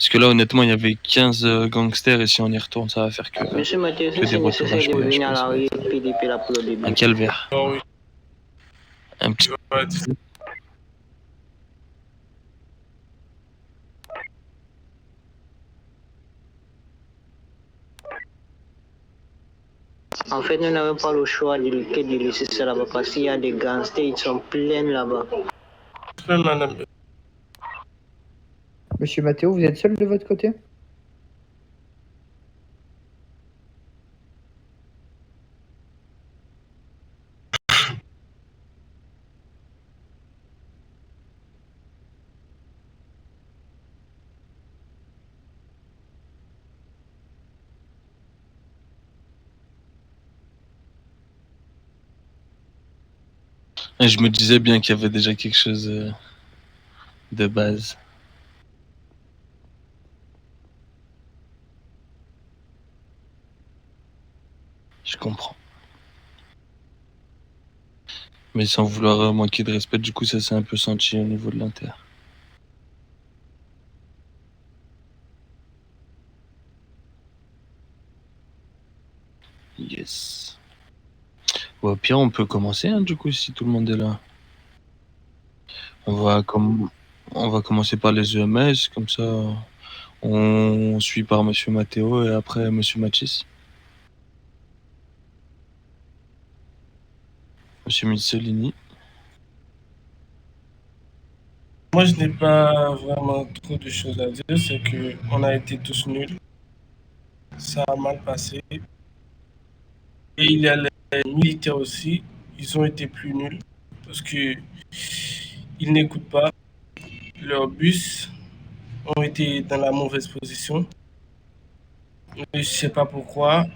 Parce que là, honnêtement, il y avait 15 gangsters et si on y retourne, ça va faire que Monsieur Mathieu, des c'est retours nécessaire de HPA, je revenir à pense. la rue PDP là pour le début. Un calvaire. Oh oui. Un petit... Ouais, En fait, nous n'avons pas le choix que de laisser ça là-bas parce qu'il y a des gangsters, ils sont pleins là-bas. madame. Monsieur Mathéo, vous êtes seul de votre côté? Et je me disais bien qu'il y avait déjà quelque chose de base. Je comprends. Mais sans vouloir manquer de respect, du coup, ça s'est un peu senti au niveau de l'Inter. Yes. Bon, au pire, on peut commencer, hein, du coup, si tout le monde est là. On va commencer par les EMS, comme ça, on suit par Monsieur Mathéo et après Monsieur Mathis. Monsieur Mussolini. Moi, je n'ai pas vraiment trop de choses à dire. C'est qu'on a été tous nuls. Ça a mal passé. Et il y a les militaires aussi. Ils ont été plus nuls parce qu'ils n'écoutent pas. Leurs bus ont été dans la mauvaise position. Je ne sais pas pourquoi.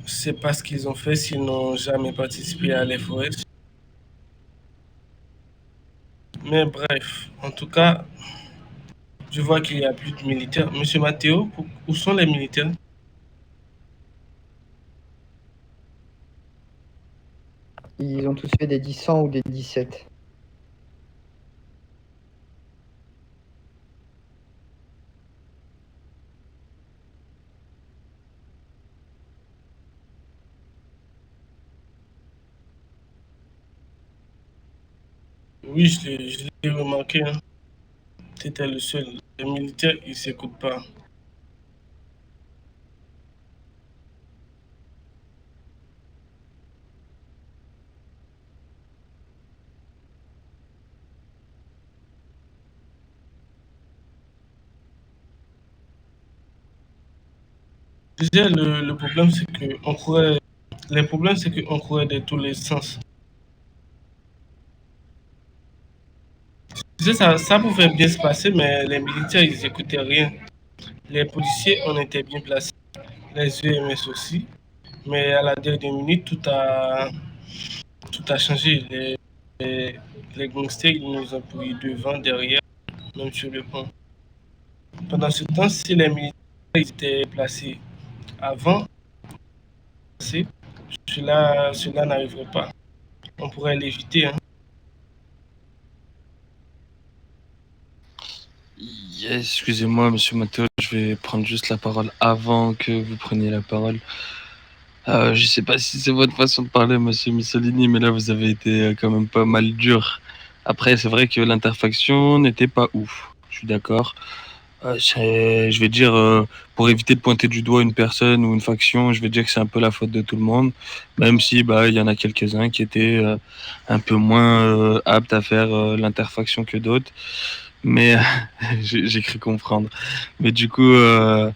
C'est pas ce qu'ils ont fait s'ils n'ont jamais participé à l'effort. Mais bref, en tout cas, je vois qu'il n'y a plus de militaires. Monsieur Mathéo, où sont les militaires? Ils ont tous fait des 10-100 ou des 17. Oui, je l'ai remarqué, hein. C'était le seul. Les militaires, ils ne s'écoutent pas. Je disais, le problème, c'est qu'on courait. Le problème, c'est qu'on courait de tous les sens. Je disais, ça pouvait bien se passer, mais les militaires, ils n'écoutaient rien. Les policiers, on était bien placés. Les EMS aussi. Mais à la dernière minute, tout a changé. Les gangsters, ils nous ont pris devant, derrière, même sur le pont. Pendant ce temps, si les militaires étaient placés avant, cela n'arriverait pas. On pourrait l'éviter, hein. Yes, excusez-moi, Monsieur Mathéo, je vais prendre juste la parole avant que vous preniez la parole. Je sais pas si c'est votre façon de parler, Monsieur Mussolini, mais là, vous avez été quand même pas mal dur. Après, c'est vrai que l'interfaction n'était pas ouf. Je suis d'accord. Je vais dire, pour éviter de pointer du doigt une personne ou une faction, je vais dire que c'est un peu la faute de tout le monde, même si bah il y en a quelques-uns qui étaient un peu moins aptes à faire l'interfaction que d'autres. Mais j'ai cru comprendre. Mais du coup, le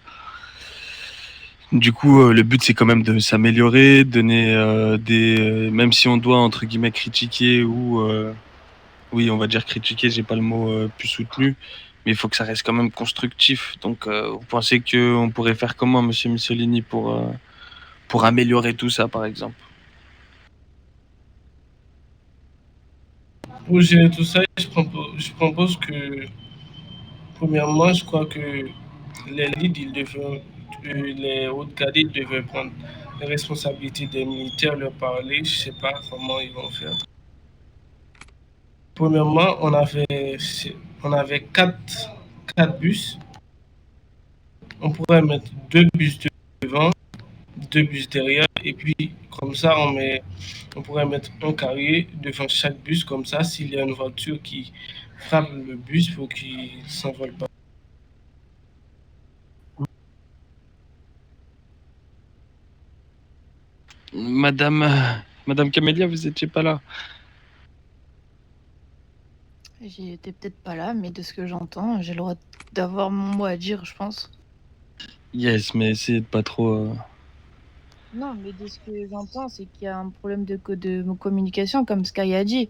but c'est quand même de s'améliorer, donner même si on doit entre guillemets critiquer ou oui, on va dire critiquer, j'ai pas le mot plus soutenu, mais il faut que ça reste quand même constructif. Donc, vous pensez qu'on pourrait faire comment, Monsieur Mussolini, pour améliorer tout ça, par exemple? Pour gérer tout ça, je propose que, premièrement, je crois que les leads, les hauts cadets ils devaient prendre les responsabilités des militaires, leur parler. Je sais pas comment ils vont faire. Premièrement, on avait quatre bus. on pourrait mettre 2 bus devant, 2 bus derrière, et puis comme ça, on pourrait mettre un carré devant chaque bus, comme ça, s'il y a une voiture qui frappe le bus, il faut qu'il ne s'envole pas. Madame Camélia, vous étiez pas là. J'étais peut-être pas là, mais de ce que j'entends, j'ai le droit d'avoir mon mot à dire, je pense. Yes, mais essayez de pas trop... Non, mais de ce que j'entends, c'est qu'il y a un problème de communication, comme Sky a dit.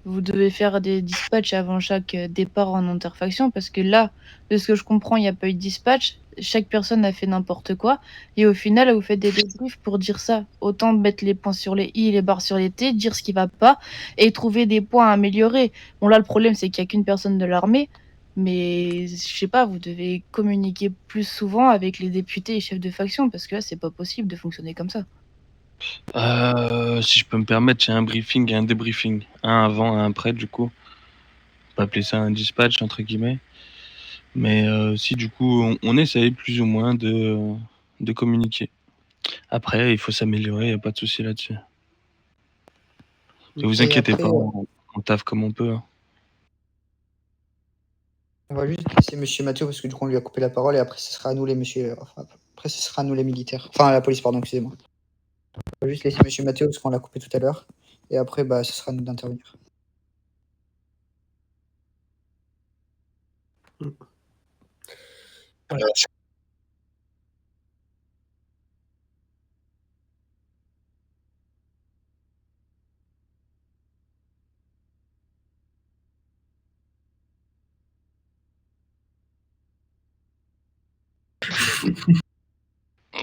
Vous devez faire des dispatchs avant chaque départ en interfaction, parce que là, de ce que je comprends, il n'y a pas eu de dispatch. Chaque personne a fait n'importe quoi. Et au final, vous faites des débriefs pour dire ça. Autant mettre les points sur les i, les barres sur les t, dire ce qui va pas, et trouver des points à améliorer. Bon, là, le problème, c'est qu'il n'y a qu'une personne de l'armée. Mais je sais pas, vous devez communiquer plus souvent avec les députés et chefs de faction, parce que là, c'est pas possible de fonctionner comme ça. Si je peux me permettre, j'ai un briefing et un débriefing. Un avant, un après, du coup. On peut appeler ça un dispatch, entre guillemets. Mais si, du coup, on essaye plus ou moins de communiquer. Après, il faut s'améliorer, il n'y a pas de souci là-dessus. Ne vous Et inquiétez après, pas, on taffe comme on peut. Hein. on va juste laisser Monsieur Mathieu parce que du coup on lui a coupé la parole et après ce sera à nous les messieurs. Enfin, après ce sera à nous les militaires. Enfin la police, pardon, excusez-moi. On va juste laisser Monsieur Mathieu parce qu'on l'a coupé tout à l'heure. Et après, bah, ce sera à nous d'intervenir.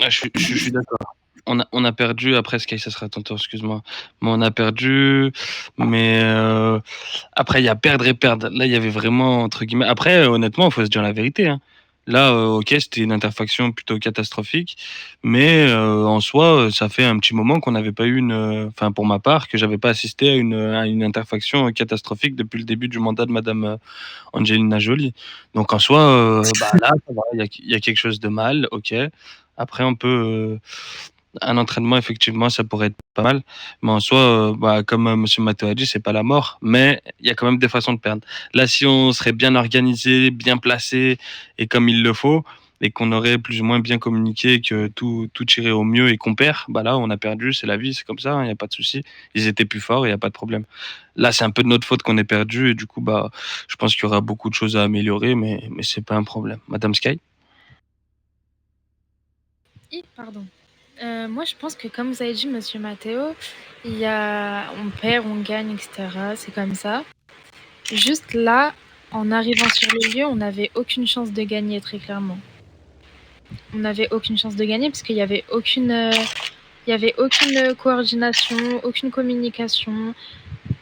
Je suis d'accord. On a perdu, après Sky, ça sera ton tour, excuse-moi. Mais on a perdu, mais après, il y a perdre et perdre. Là, il y avait vraiment, entre guillemets. Après, honnêtement, il faut se dire la vérité. Hein. Là, ok, c'était une interfaction plutôt catastrophique, mais en soi, ça fait un petit moment qu'on n'avait pas eu enfin, pour ma part, que j'avais pas assisté à une interfaction catastrophique depuis le début du mandat de Madame Angelina Jolie. Donc en soi, bah là, ça va, il y a quelque chose de mal, ok. Après, on peut. Un entraînement, effectivement, ça pourrait être pas mal. Mais en soi, bah, comme Monsieur Matteo a dit, c'est pas la mort. Mais il y a quand même des façons de perdre. Là, si on serait bien organisé, bien placé et comme il le faut, et qu'on aurait plus ou moins bien communiqué, que tout irait au mieux et qu'on perd, bah là, on a perdu, c'est la vie, c'est comme ça, il n'y a pas de souci. Ils étaient plus forts, il n'y a pas de problème. Là, c'est un peu de notre faute qu'on ait perdu et du coup, bah, je pense qu'il y aura beaucoup de choses à améliorer, mais c'est pas un problème. Madame Sky? Pardon. Moi, je pense que, comme vous avez dit, Monsieur Matteo, on perd, on gagne, etc. C'est comme ça. Juste là, en arrivant sur le lieu, on n'avait aucune chance de gagner, très clairement. On n'avait aucune chance de gagner parce qu'il n'y avait aucune coordination, aucune communication.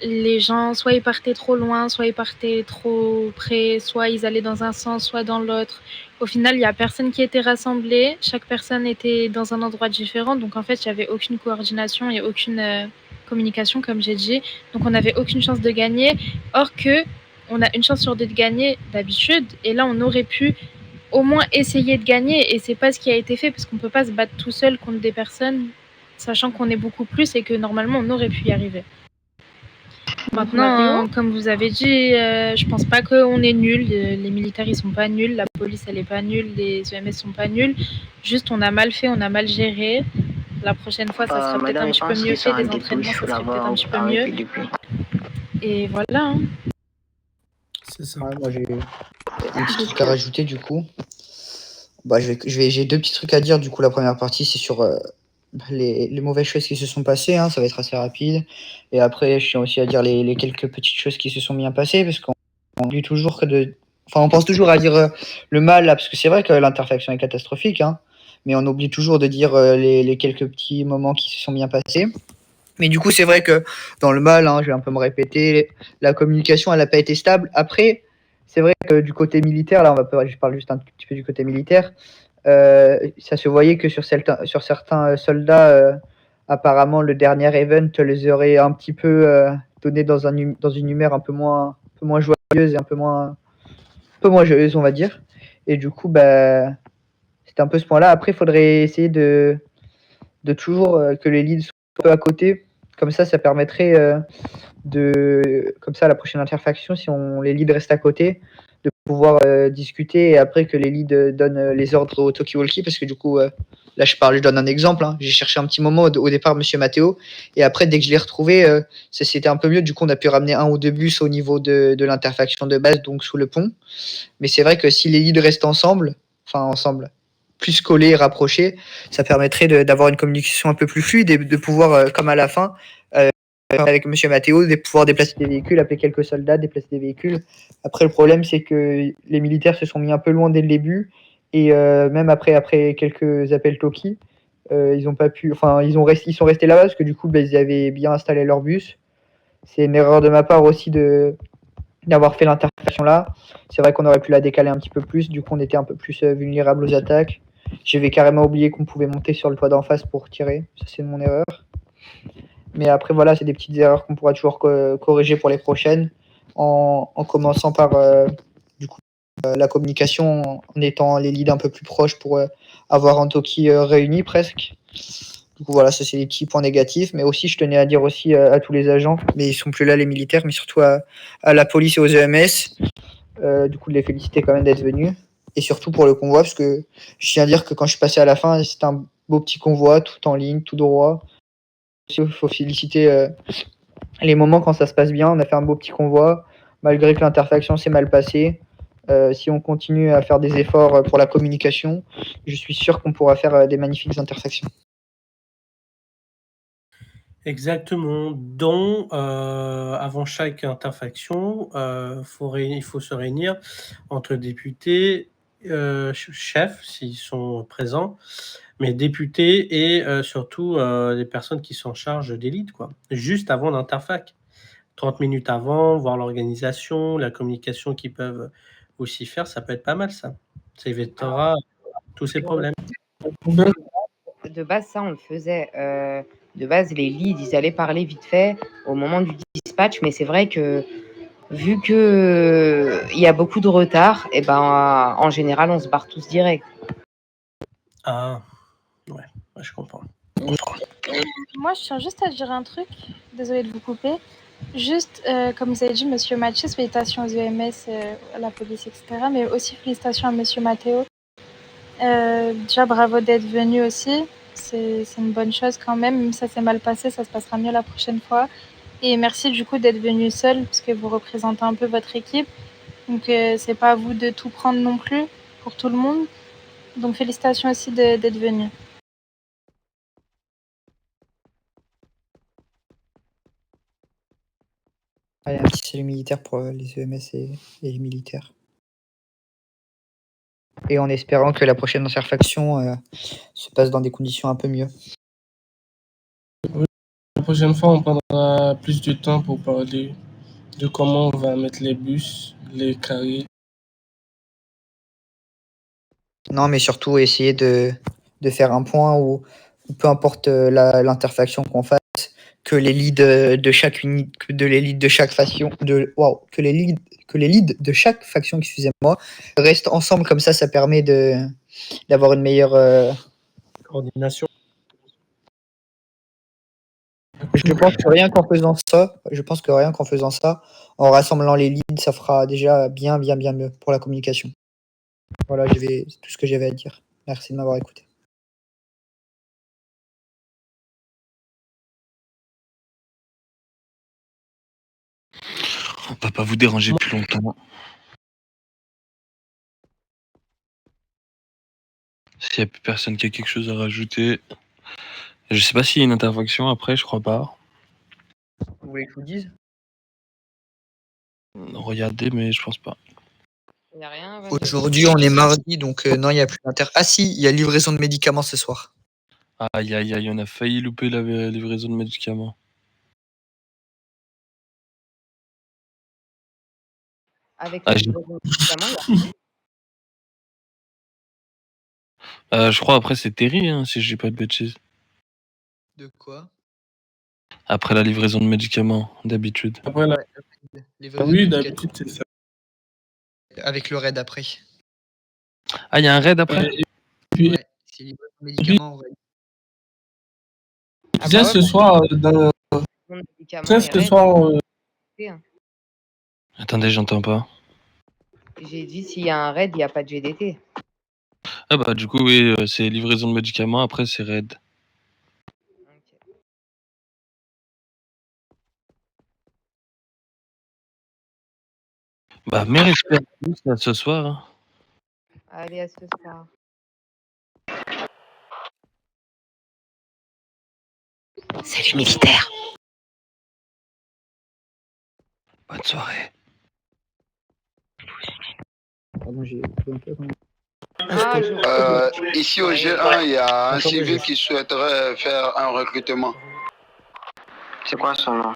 Les gens, soit ils partaient trop loin, soit ils partaient trop près, soit ils allaient dans un sens, soit dans l'autre. Au final, il n'y a personne qui était rassemblé. Chaque personne était dans un endroit différent. Donc, en fait, il n'y avait aucune coordination et aucune communication, comme j'ai dit. Donc, on n'avait aucune chance de gagner. Or que on a une chance sur deux de gagner d'habitude. Et là, on aurait pu au moins essayer de gagner. Et c'est pas ce qui a été fait parce qu'on peut pas se battre tout seul contre des personnes, sachant qu'on est beaucoup plus et que normalement, on aurait pu y arriver. Maintenant, comme vous avez dit, je pense pas qu'on est nuls. Les militaires, ils sont pas nuls. La police, elle est pas nulle. Les EMS sont pas nuls. Juste, on a mal fait, on a mal géré. La prochaine fois, ça sera peut-être un petit peu mieux fait. Les entraînements, ça serait peut-être un petit peu mieux. Et voilà. Hein. C'est ça. Ouais, moi, j'ai un petit truc à rajouter, du coup. Bah, j'ai deux petits trucs à dire. Du coup, la première partie, c'est sur les mauvaises choses qui se sont passées. Hein, ça va être assez rapide. Et après, je tiens aussi à dire les quelques petites choses qui se sont bien passées, parce qu'on dit toujours on pense toujours à dire le mal, là, parce que c'est vrai que l'interfaction est catastrophique, hein, mais on oublie toujours de dire les quelques petits moments qui se sont bien passés. Mais du coup, c'est vrai que dans le mal, hein, je vais un peu me répéter, la communication, elle n'a pas été stable. Après, c'est vrai que du côté militaire, là, je parle juste un petit peu du côté militaire, ça se voyait que sur certains soldats, apparemment, le dernier event les aurait un petit peu donné dans une humeur un peu moins joyeuse et un peu moins joyeuse, on va dire. Et du coup, bah, c'était un peu ce point-là. Après, il faudrait essayer de toujours que les leads soient un peu à côté. Comme ça permettrait comme ça, la prochaine interfaction, si les leads restent à côté, de pouvoir discuter et après que les leads donnent les ordres au talkie-walkie, parce que du coup, là je donne un exemple, hein. J'ai cherché un petit moment au départ Monsieur Matteo, et après dès que je l'ai retrouvé, c'était un peu mieux, du coup on a pu ramener 1 ou 2 bus au niveau de l'interfaction de base, donc sous le pont. Mais c'est vrai que si les leads restent ensemble, plus collés et rapprochés, ça permettrait d'avoir une communication un peu plus fluide et de pouvoir, comme à la fin, avec Monsieur Matteo, de pouvoir déplacer des véhicules, appeler quelques soldats, déplacer des véhicules. Après, le problème, c'est que les militaires se sont mis un peu loin dès le début, et même après quelques appels talkie, ils ont pas pu, ils sont restés là-bas parce que du coup, ils avaient bien installé leur bus. C'est une erreur de ma part aussi d'avoir fait l'interfaction là. C'est vrai qu'on aurait pu la décaler un petit peu plus, du coup on était un peu plus vulnérable aux attaques. J'avais carrément oublié qu'on pouvait monter sur le toit d'en face pour tirer, ça c'est mon erreur. Mais après voilà, c'est des petites erreurs qu'on pourra toujours corriger pour les prochaines, en commençant par la communication, en étant les leads un peu plus proches pour avoir un talkie réuni presque. Du coup voilà, ça c'est des petits points négatifs, mais aussi je tenais à dire aussi à tous les agents, mais ils sont plus là les militaires, mais surtout à la police et aux EMS, du coup de les féliciter quand même d'être venus, et surtout pour le convoi, parce que je tiens à dire que quand je suis passé à la fin, c'était un beau petit convoi, tout en ligne, tout droit. Il faut féliciter les moments quand ça se passe bien, on a fait un beau petit convoi, malgré que l'interfaction s'est mal passée. Si on continue à faire des efforts pour la communication, je suis sûr qu'on pourra faire des magnifiques interfactions. Exactement. Dont, avant chaque interfaction, il faut se réunir entre députés, chefs, s'ils sont présents, mais députés et surtout les personnes qui sont en charge des leads, quoi. Juste avant l'interfac. 30 minutes avant, voir l'organisation, la communication qu'ils peuvent aussi faire, ça peut être pas mal ça. Ça évitera tous ces problèmes. De base, ça, on le faisait. De base, les leads, ils allaient parler vite fait au moment du dispatch, mais c'est vrai que vu que il y a beaucoup de retard, et ben, en général, on se barre tous direct. Ah, ouais, je comprends. Moi, je tiens juste à dire un truc. Désolée de vous couper. Juste, comme vous avez dit, Monsieur Mathieu, félicitations aux EMS, à la police, etc. Mais aussi félicitations à Monsieur Matteo. Déjà, bravo d'être venu aussi. C'est une bonne chose quand même. Même si ça s'est mal passé, ça se passera mieux la prochaine fois. Et merci du coup d'être venu seul, parce que vous représentez un peu votre équipe. Donc, c'est pas à vous de tout prendre non plus pour tout le monde. Donc, félicitations aussi d'être venu. Allez, un petit salut militaire pour les EMS et les militaires. Et en espérant que la prochaine interfaction se passe dans des conditions un peu mieux. La prochaine fois, on prendra plus de temps pour parler de comment on va mettre les bus, les carrés. Non, mais surtout essayer de faire un point où peu importe l'interfaction qu'on fasse, que les leads de chaque faction, que les leads de chaque faction, excusez-moi, restent ensemble, comme ça permet d'avoir une meilleure Coordination. Je pense que rien qu'en faisant ça, en rassemblant les leads, ça fera déjà bien mieux pour la communication. Voilà, c'est tout ce que j'avais à dire. Merci de m'avoir écouté. On va pas vous déranger plus longtemps. S'il n'y a plus personne qui a quelque chose à rajouter. Je sais pas s'il y a une intervention après, je crois pas. Vous voulez que je vous dise? Regardez, mais je pense pas. Il n'y a rien. Aujourd'hui, on est mardi, donc non, il n'y a plus d'inter. Ah si, il y a livraison de médicaments ce soir. Aïe, aïe, aïe, on a failli louper la livraison de médicaments. Avec la livraison de médicaments, Je crois après c'est Terry, hein, si j'ai pas de bêtises. De quoi? Après la livraison de médicaments, d'habitude. Après, là, oui, d'habitude, c'est ça. Avec le raid après. Ah, il y a un raid après? Puis, Ouais, c'est livraison de médicaments. Ouais. je disais ce soir, dans... Mon médicament tu sais, est ce raide. soir, Attendez, j'entends pas. J'ai dit s'il y a un raid, il n'y a pas de GDT. Ah bah du coup oui, c'est livraison de médicaments, après c'est raid. Ok. Bah mes respects à tous, là, ce soir. Hein. Allez, à ce soir. Salut militaire. Bonne soirée. Pardon, j'ai coupé un peu quand même. Ah, Ici au G1, il y a un Attendez, civil qui souhaiterait faire un recrutement. C'est quoi son nom?